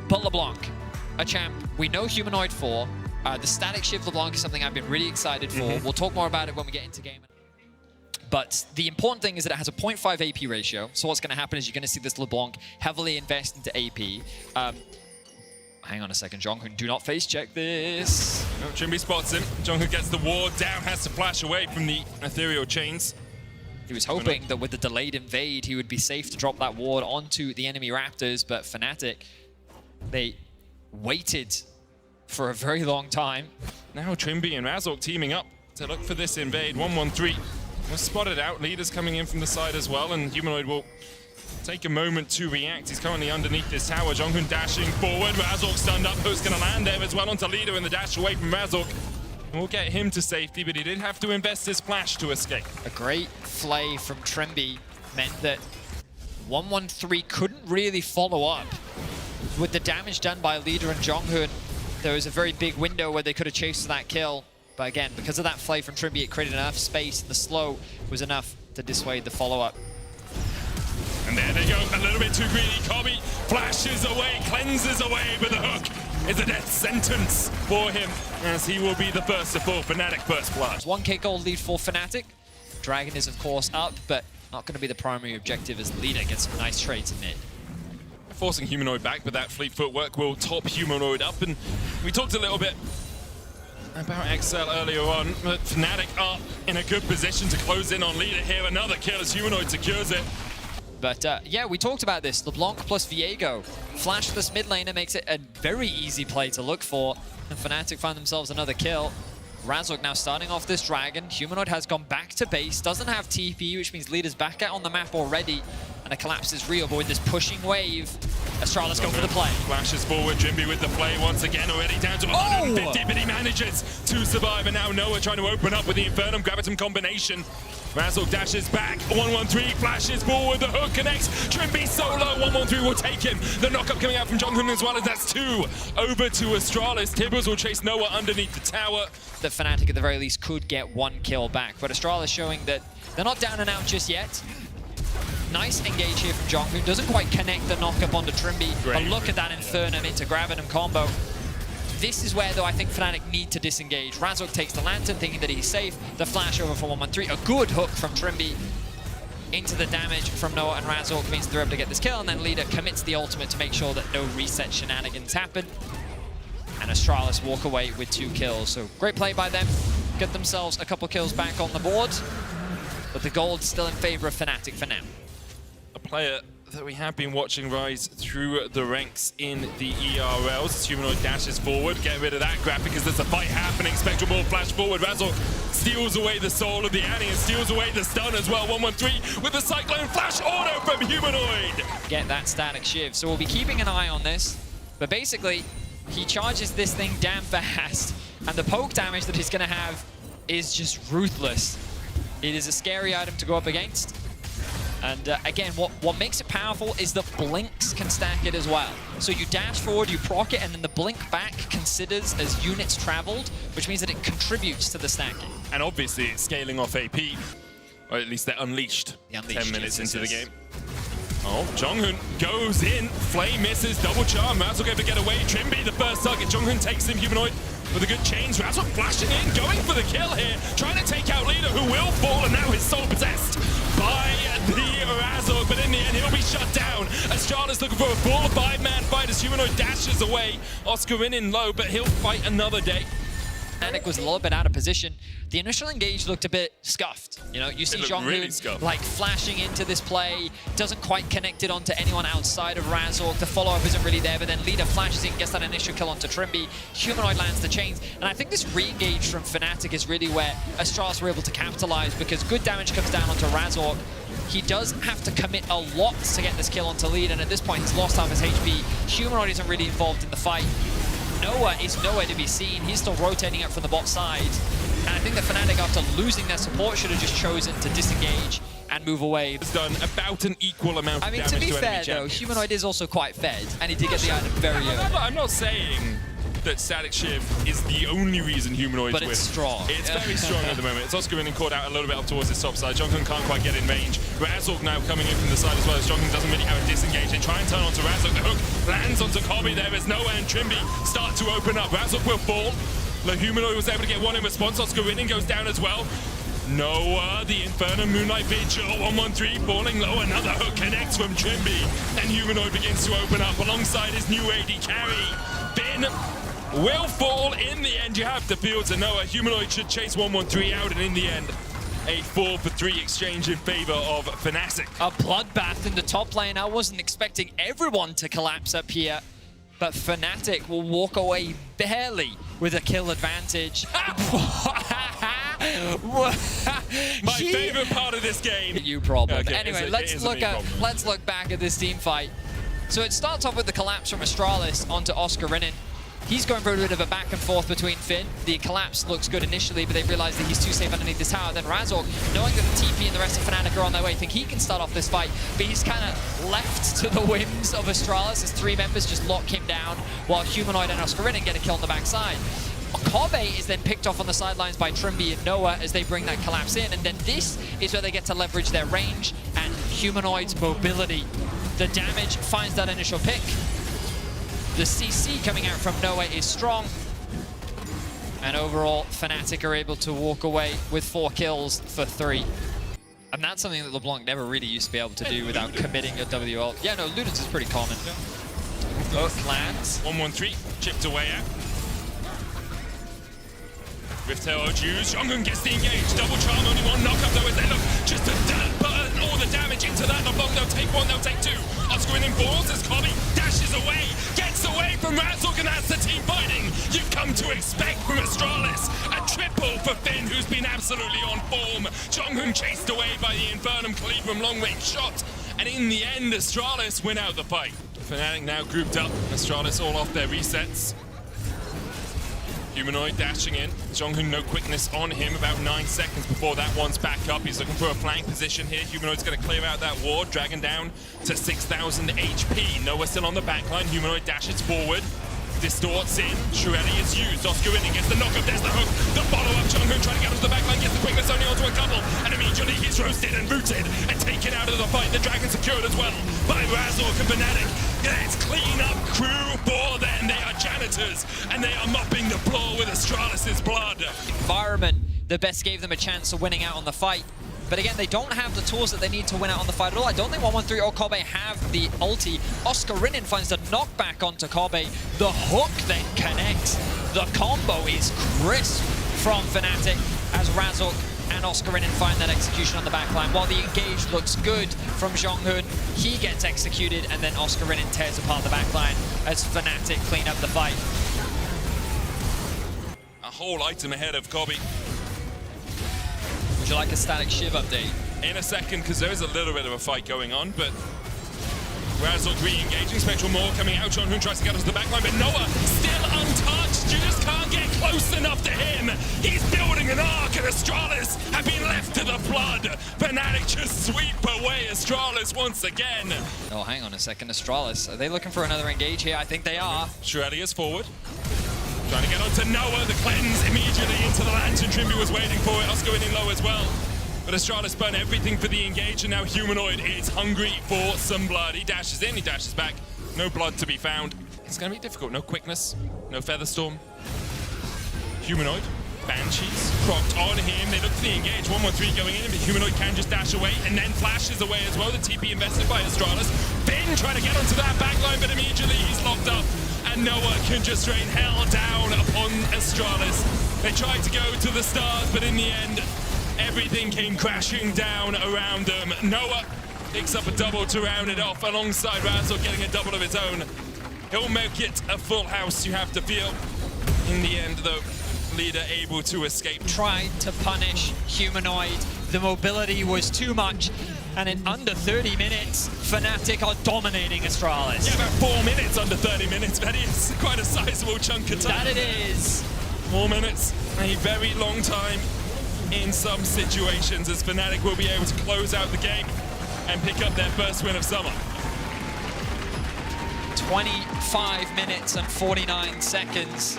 But LeBlanc, a champ we know Humanoid for. The static shift LeBlanc is something I've been really excited for. We'll talk more about it when we get into game. But the important thing is that it has a 0.5 AP ratio. So what's going to happen is you're going to see this LeBlanc heavily invest into AP. Hang on a second, Jonghoon, do not face check this. No, Trimby spots him. Jonghoon gets the ward down, has to flash away from the ethereal chains. He was hoping that with the delayed invade, he would be safe to drop that ward onto the enemy Raptors, but Fnatic, they waited for a very long time. Now Trimby and Razork teaming up to look for this invade. 1-1-3. Was spotted out. Leader's coming in from the side as well, and Humanoid will take a moment to react. He's currently underneath this tower. Jonghoon dashing forward. Razork stunned up. Hook's going to land there as well onto Leader in the dash away from Razork. We'll get him to safety, but he did have to invest his flash to escape. A great flay from Trimby meant that 1-1-3 couldn't really follow up. With the damage done by Leader and Jonghoon, there was a very big window where they could have chased that kill. But again, because of that flay from Trimby, it created enough space, and the slow was enough to dissuade the follow-up. And there they go, a little bit too greedy. Kobe flashes away, cleanses away, but the hook is a death sentence for him, as he will be the first to fall. Fnatic first blood. 1k gold lead for Fnatic. Dragon is, of course, up, but not going to be the primary objective as Leader gets some nice trades in mid. Forcing Humanoid back, but that fleet footwork will top Humanoid up. And we talked a little bit about XL earlier on, but Fnatic are in a good position to close in on Leader here. Another kill as Humanoid secures it. But yeah, we talked about this. LeBlanc plus Viego. Flashless mid laner makes it a very easy play to look for. And Fnatic find themselves another kill. Razork now starting off this Dragon. Humanoid has gone back to base, doesn't have TP, which means Leader's back out on the map already. And a collapse is real, but with this pushing wave, Astralis go for the play. Flashes forward, Trimby with the play once again, already down to 150, but he manages to survive. And now Noah trying to open up with the Infernum Gravitum combination. Razork dashes back, 1-1-3, flashes forward, the hook connects, Trimby solo, 1-1-3 will take him. The knockup coming out from Jonghoon as well, as that's 2 over to Astralis. Tibbers will chase Noah underneath the tower. The Fnatic at the very least could get 1 kill back, but Astralis showing that they're not down and out just yet. Nice engage here from Jonghoon, doesn't quite connect the knockup onto Trimby, but look at that Infernum into Gravitum combo. This is where, though, I think Fnatic need to disengage. Razork takes the Lantern, thinking that he's safe. The flash over for 1-1-3. A good hook from Trimby into the damage from Noah and Razork means they're able to get this kill, and then Leader commits the ultimate to make sure that no reset shenanigans happen. And Astralis walk away with 2 kills. So great play by them. Get themselves a couple kills back on the board. But the gold's still in favor of Fnatic for now. A player that we have been watching rise through the ranks in the ERLs. As Humanoid dashes forward, get rid of that graphic as there's a fight happening. Spectral Ball flash forward. Razork steals away the soul of the Annie and steals away the stun as well. 1-1-3 with the Cyclone flash auto from Humanoid. Get that static shiv. So we'll be keeping an eye on this. But basically, he charges this thing damn fast. And the poke damage that he's going to have is just ruthless. It is a scary item to go up against. And again, what makes it powerful is that blinks can stack it as well. So you dash forward, you proc it, and then the blink back considers as units traveled, which means that it contributes to the stacking. And obviously it's scaling off AP, or at least they're unleashed. 10 minutes into the game. Oh, Jonghoon goes in, Flame misses, double charm, Razork able to get away. Trimby the first target, Jonghoon takes him, Humanoid with a good change. Razork flashing in, going for the kill here, trying to take out Leader, who will fall, and now his soul possessed by the Razork, but in the end he'll be shut down. Astralis looking for a full 5-man fight as Humanoid dashes away. Oscar in low, but he'll fight another day. Fnatic was a little bit out of position. The initial engage looked a bit scuffed. You know, you see Jonghoon really like flashing into this play, doesn't quite connect it onto anyone outside of Razork. The follow-up isn't really there, but then Leader flashes in, gets that initial kill onto Trimby. Humanoid lands the chains, and I think this re-engage from Fnatic is really where Astralis were able to capitalize, because good damage comes down onto Razork. He does have to commit a lot to get this kill onto Lead, and at this point he's lost half his HP. Humanoid isn't really involved in the fight. Noah is nowhere to be seen. He's still rotating up from the bot side. And I think the Fnatic, after losing their support, should have just chosen to disengage and move away. It's done about an equal amount of damage to enemy champions. To be fair, though, Humanoid is also quite fed, and he did get the item very early. I'm not saying that Static Shiv is the only reason Humanoids win. But it's strong. It's very strong at the moment. It's Oscar winning caught out a little bit up towards his top side. Jonghyun can't quite get in range. Razork now coming in from the side as well, as Jonghyun doesn't really have a disengage. They try and turn onto Razork. The hook lands onto Kobe. There is Noah and Trimby start to open up. Razork will fall. The Humanoid was able to get one in response. Oscar winning goes down as well. Noah, the Inferno Moonlight Vigil, 1-1-3, falling low. Another hook connects from Trimby. And Humanoid begins to open up alongside his new AD carry. Finn will fall in the end. You have to field to Noah. Humanoid should chase 1-1-3 out, and in the end, a 4-for-3 exchange in favor of Fnatic. A bloodbath in the top lane. I wasn't expecting everyone to collapse up here, but Fnatic will walk away barely with a kill advantage. My favorite part of this game. You problem. Okay, anyway, let's look back at this team fight. So it starts off with the collapse from Astralis onto Oscar Rinnin. He's going for a bit of a back and forth between Finn. The collapse looks good initially, but they realize that he's too safe underneath this tower. Then Razork, knowing that the TP and the rest of Fnatic are on their way, think he can start off this fight, but he's kind of left to the whims of Astralis as three members just lock him down, while Humanoid and Oscar Rinnin get a kill on the backside. Kobe is then picked off on the sidelines by Trimby and Noah as they bring that collapse in, and then this is where they get to leverage their range and Humanoid's mobility. The damage finds that initial pick. The CC coming out from Noah is strong. And overall, Fnatic are able to walk away with 4 kills for 3. And that's something that LeBlanc never really used to be able to do without committing a W ult. Yeah, no, Ludens is pretty common. Both lands. 1-1-3, chipped away at. Riftail Juice, Jonghyun gets the engage. Double charm, only one knockup though as they look just to burn all the damage into that. LeBlanc, they'll take one, they'll take 2. Oscar winning balls as Kobe dashes away, gets away from Razork, and that's the team fighting you've come to expect from Astralis. A triple for Finn, who's been absolutely on form. Jonghyun chased away by the Infernum Khalid from long-range shot. And in the end, Astralis win out the fight. Fnatic now grouped up. Astralis all off their resets. Humanoid dashing in. Jonghyun, no quickness on him, about 9 seconds before that one's back up. He's looking for a flank position here. Humanoid's going to clear out that ward, dragging down to 6,000 HP. Noah still on the backline. Humanoid dashes forward, distorts in. Shurelli is used. Oscar winning gets the knockup. There's the hook. The follow-up. Jonghyun trying to get onto the backline, gets the quickness only onto a couple, and immediately he's roasted and rooted and taken out of the fight. The dragon secured as well by Razork and Fnatic. Let's clean up crew for them. They are janitors, and they are mopping the floor with Astralis' blood. Environment that best gave them a chance of winning out on the fight. But again, they don't have the tools that they need to win out on the fight at all. I don't think 1-1-3 or Kobe have the ulti. Oscar Rinnin finds the knockback onto Kobe. The hook then connects. The combo is crisp from Fnatic as Razork and Oscar Rinnin find that execution on the backline. While the engage looks good from Jonghyun, he gets executed, and then Oscar Rinnin tears apart the backline as Fnatic clean up the fight. A whole item ahead of Kobe. Would you like a Static Shiv update? In a second, because there is a little bit of a fight going on, but Razork re-engaging, Spectral Maw coming out. Jonghyun tries to get us to the backline, but Noah still untouched. You just can't get close enough to him. He's building an arc, and Astralis have been left to the flood. Fnatic just sweep away Astralis once again. Oh, hang on a second. Astralis, are they looking for another engage here? I think they are. Shurelli is forward. Trying to get onto Noah, the cleanse immediately into the lantern. Trimby was waiting for it. Oscar winning low as well. But Astralis burn everything for the engage, and now Humanoid is hungry for some blood. He dashes in, he dashes back. No blood to be found. It's going to be difficult. No quickness, no Featherstorm. Humanoid, Banshees, cropped on him. They look for the engage. 1-1-3 going in, but Humanoid can just dash away and then flashes away as well. The TP invested by Astralis. Finn trying to get onto that backline, but immediately he's locked up. And Noah can just rain hell down upon Astralis. They tried to go to the stars, but in the end, everything came crashing down around them. Noah picks up a double to round it off alongside Razork getting a double of his own. He'll make it a full house, you have to feel. In the end, though, leader able to escape. Tried to punish Humanoid. The mobility was too much. And in under 30 minutes, Fnatic are dominating Astralis. Yeah, about 4 minutes under 30 minutes. That is quite a sizable chunk of time. That it is. 4 minutes, a very long time in some situations, as Fnatic will be able to close out the game and pick up their first win of summer. 25 minutes and 49 seconds.